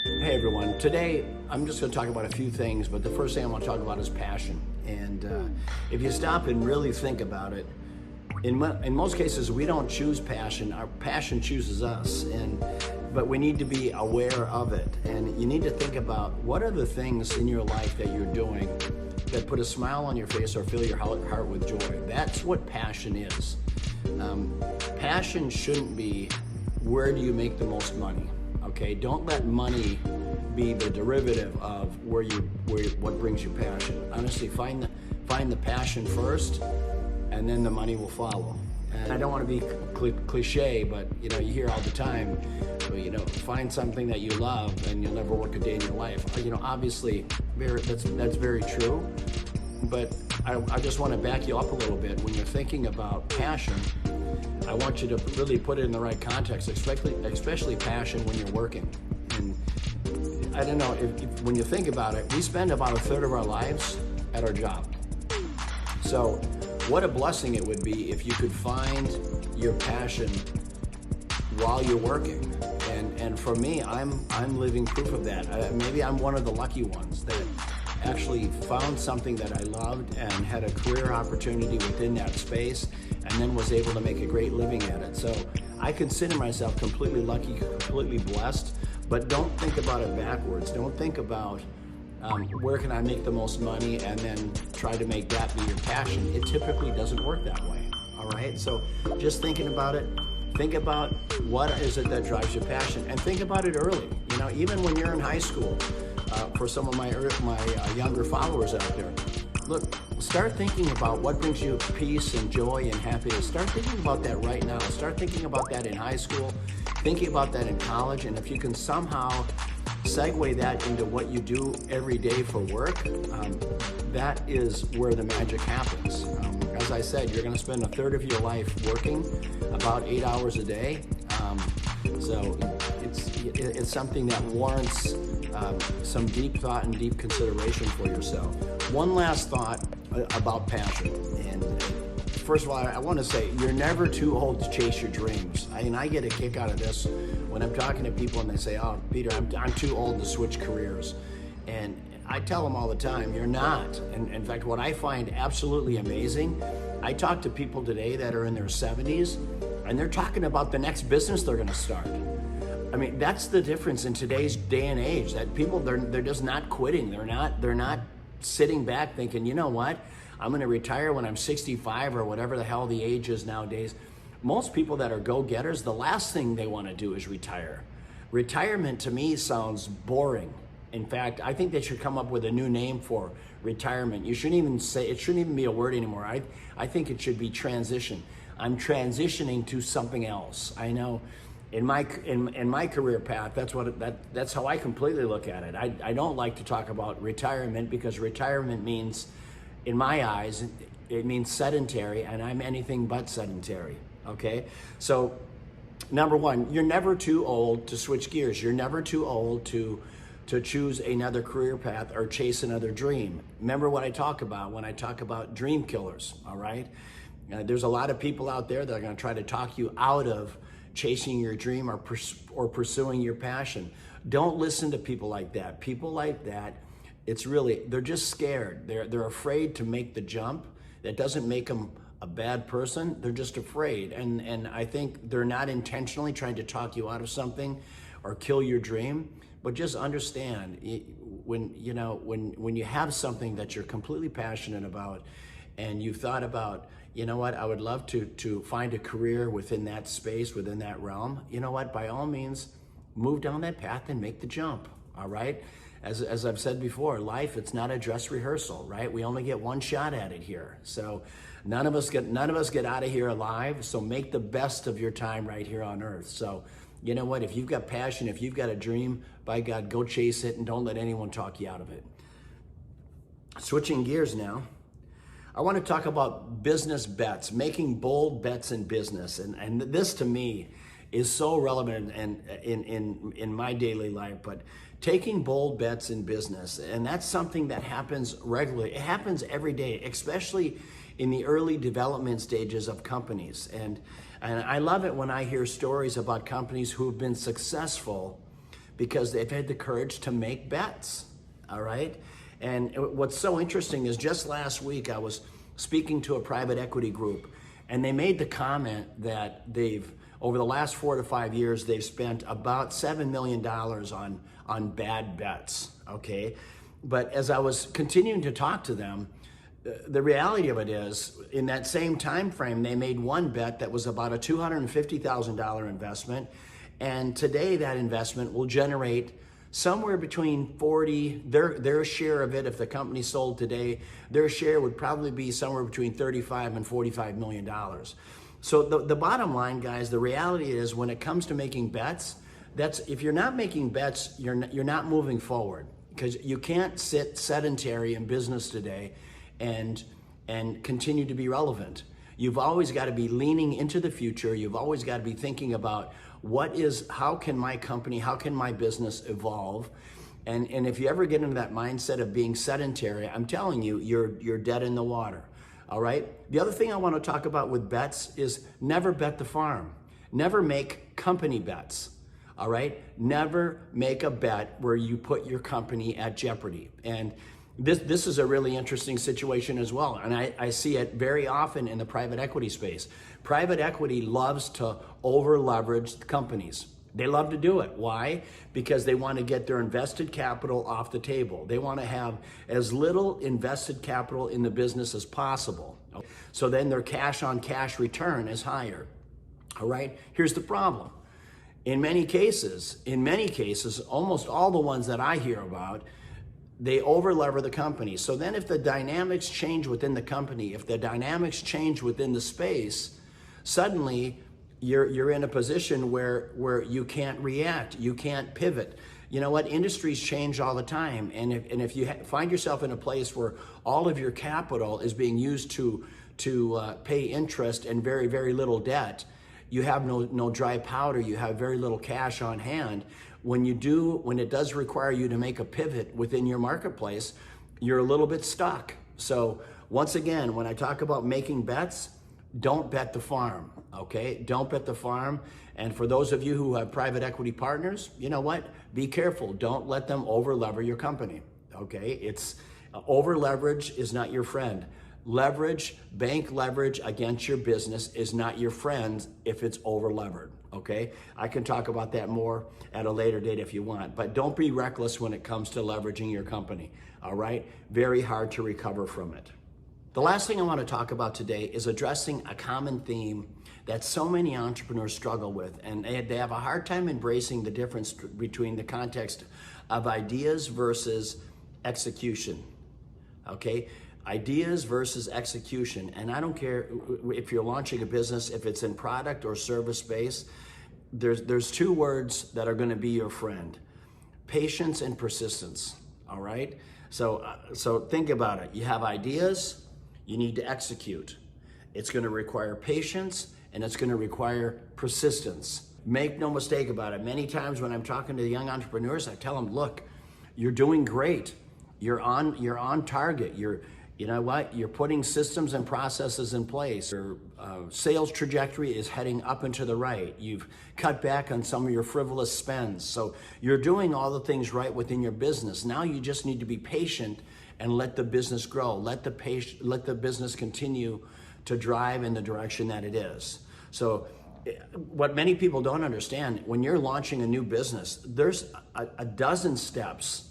Hey everyone, today I'm just going to talk about a few things, but the first thing I want to talk about is passion. And if you stop and really think about it, in most cases we don't choose passion, our passion chooses us. But we need to be aware of it. And you need to think about what are the things in your life that you're doing that put a smile on your face or fill your heart with joy. That's what passion is. Passion shouldn't be where do you make the most money. Okay, don't let money be the derivative of what brings you passion. Honestly, find the passion first, and then the money will follow. And I don't want to be cliche, but you hear all the time, find something that you love, and you'll never work a day in your life. Obviously, that's very true. But I just want to back you up a little bit. When you're thinking about passion, I want you to really put it in the right context, especially passion when you're working. And I don't know, if when you think about it, we spend about a third of our lives at our job. So what a blessing it would be if you could find your passion while you're working. And for me, I'm living proof of that. Maybe I'm one of the lucky ones that actually found something that I loved and had a career opportunity within that space, and then was able to make a great living at it. So I consider myself completely lucky, completely blessed, but don't think about it backwards. Don't think about where can I make the most money and then try to make that be your passion. It typically doesn't work that way, all right? So just thinking about it, think about what is it that drives your passion, and think about it early. Even when you're in high school, for some of my younger followers out there, look, start thinking about what brings you peace and joy and happiness. Start thinking about that right now. Start thinking about that in high school, thinking about that in college, and if you can somehow segue that into what you do every day for work, that is where the magic happens. As I said, you're going to spend a third of your life working, about 8 hours a day. So it's something that warrants some deep thought and deep consideration for yourself. One last thought about passion. And first of all, I want to say you're never too old to chase your dreams. I get a kick out of this when I'm talking to people and they say, "Oh, Peter, I'm too old to switch careers." And I tell them all the time, you're not. And in fact, what I find absolutely amazing, I talk to people today that are in their 70s, and they're talking about the next business they're going to start. I mean, that's the difference in today's day and age, that people, they're just not quitting. They're not sitting back thinking, you know what, I'm going to retire when I'm 65 or whatever the hell the age is nowadays. Most people that are go-getters, the last thing they want to do is retire. Retirement to me sounds boring. In fact, I think they should come up with a new name for retirement. You shouldn't even say, it shouldn't even be a word anymore. I think it should be transition. I'm transitioning to something else. I know in my career path, that's how I completely look at it. I don't like to talk about retirement, because retirement means, in my eyes, it means sedentary, and I'm anything but sedentary. Okay? So number one, you're never too old to switch gears. You're never too old to choose another career path or chase another dream. Remember what I talk about when I talk about dream killers, all right? There's a lot of people out there that are going to try to talk you out of chasing your dream or pursuing your passion. Don't listen to people like that. People like that, they're just scared. They're afraid to make the jump. That doesn't make them a bad person. They're just afraid. And I think they're not intentionally trying to talk you out of something or kill your dream. But just understand, when you have something that you're completely passionate about, and you've thought about, you know what, I would love to find a career within that space, within that realm, you know what, by all means, move down that path and make the jump, all right? As I've said before, life, it's not a dress rehearsal, right? We only get one shot at it here. So none of us get out of here alive, so make the best of your time right here on earth. So you know what, if you've got passion, if you've got a dream, by God, go chase it and don't let anyone talk you out of it. Switching gears now, I want to talk about business bets, making bold bets in business. And this to me is so relevant in my daily life, but taking bold bets in business, and that's something that happens regularly. It happens every day, especially in the early development stages of companies. And I love it when I hear stories about companies who have been successful because they've had the courage to make bets, all right? And what's so interesting is just last week I was speaking to a private equity group, and they made the comment that over the last 4 to 5 years, they've spent about $7 million on bad bets, okay? But as I was continuing to talk to them, the reality of it is, in that same time frame, they made one bet that was about a $250,000 investment, and today that investment will generate somewhere between 40, their share of it, if the company sold today, their share would probably be somewhere between 35 and $45 million. So the bottom line, guys, the reality is when it comes to making bets, if you're not making bets, you're not moving forward, because you can't sit sedentary in business today and continue to be relevant. You've always got to be leaning into the future. You've always got to be thinking about how can my company, how can my business evolve? And if you ever get into that mindset of being sedentary, I'm telling you, you're dead in the water. All right? The other thing I want to talk about with bets is never bet the farm. Never make company bets. All right? Never make a bet where you put your company at jeopardy. And this is a really interesting situation as well. And I see it very often in the private equity space. Private equity loves to over leverage companies. They love to do it. Why? Because they want to get their invested capital off the table. They want to have as little invested capital in the business as possible. So then their cash on cash return is higher. All right? Here's the problem. In many cases, almost all the ones that I hear about, they over-lever the company. So then if the dynamics change within the company, if the dynamics change within the space, suddenly you're in a position where you can't react, you can't pivot. You know what? Industries change all the time. And if you find yourself in a place where all of your capital is being used to pay interest and very, very little debt, you have no dry powder, you have very little cash on hand. When it does require you to make a pivot within your marketplace, you're a little bit stuck. So once again, when I talk about making bets, don't bet the farm, okay? Don't bet the farm. And for those of you who have private equity partners, you know what? Be careful. Don't let them over-lever your company, okay? Over-leverage is not your friend. Bank leverage against your business is not your friend if it's over-levered, okay? I can talk about that more at a later date if you want, but don't be reckless when it comes to leveraging your company, all right? Very hard to recover from it. The last thing I want to talk about today is addressing a common theme that so many entrepreneurs struggle with, and they have a hard time embracing the difference between the context of ideas versus execution, okay? Ideas versus execution. And I don't care if you're launching a business, if it's in product or service space, there's two words that are going to be your friend: patience and persistence, all right? So think about it. You have ideas, you need to execute. It's going to require patience and it's going to require persistence. Make no mistake about it. Many times when I'm talking to the young entrepreneurs, I tell them, look, you're doing great. You're on target. You know what? You're putting systems and processes in place. Your sales trajectory is heading up and to the right. You've cut back on some of your frivolous spends. So you're doing all the things right within your business. Now you just need to be patient and let the business grow. Let the business continue to drive in the direction that it is. So what many people don't understand, when you're launching a new business, there's a dozen steps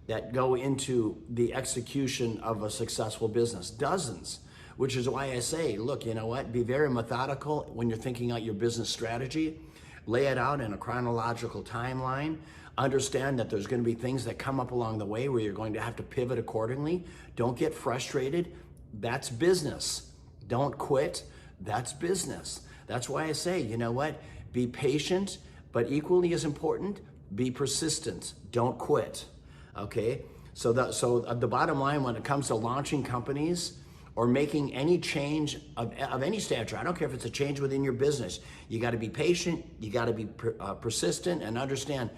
that go into the execution of a successful business, dozens, which is why I say, look, you know what, be very methodical when you're thinking out your business strategy, lay it out in a chronological timeline, understand that there's going to be things that come up along the way where you're going to have to pivot accordingly. Don't get frustrated. That's business. Don't quit. That's business. That's why I say, you know what, be patient, but equally as important, be persistent. Don't quit. Okay, so the bottom line when it comes to launching companies or making any change of any stature, I don't care if it's a change within your business, you got to be patient, you got to be persistent, and understand,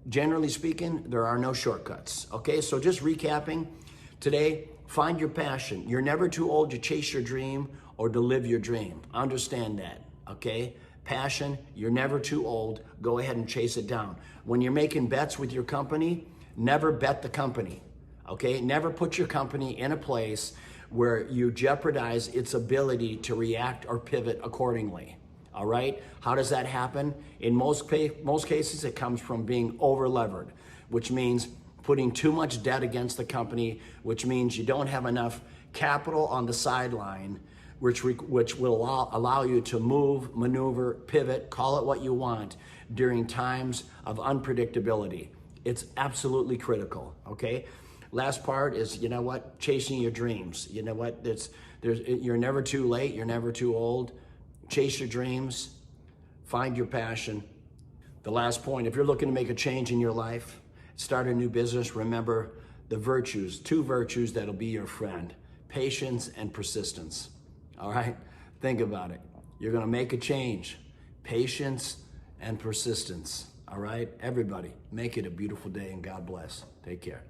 generally speaking, there are no shortcuts. Okay, so just recapping today, find your passion. You're never too old to chase your dream or to live your dream. Understand that, okay? Passion, you're never too old. Go ahead and chase it down. When you're making bets with your company, never bet the company, okay? Never put your company in a place where you jeopardize its ability to react or pivot accordingly, all right? How does that happen? In most cases, it comes from being over-levered, which means putting too much debt against the company, which means you don't have enough capital on the sideline, which will allow you to move, maneuver, pivot, call it what you want during times of unpredictability. It's absolutely critical, okay? Last part is, you know what, chasing your dreams. You know what, you're never too late, you're never too old. Chase your dreams, find your passion. The last point, if you're looking to make a change in your life, start a new business, remember the virtues, 2 virtues that'll be your friend: patience and persistence. All right, think about it. You're gonna make a change. Patience and persistence, all right? Everybody, make it a beautiful day and God bless. Take care.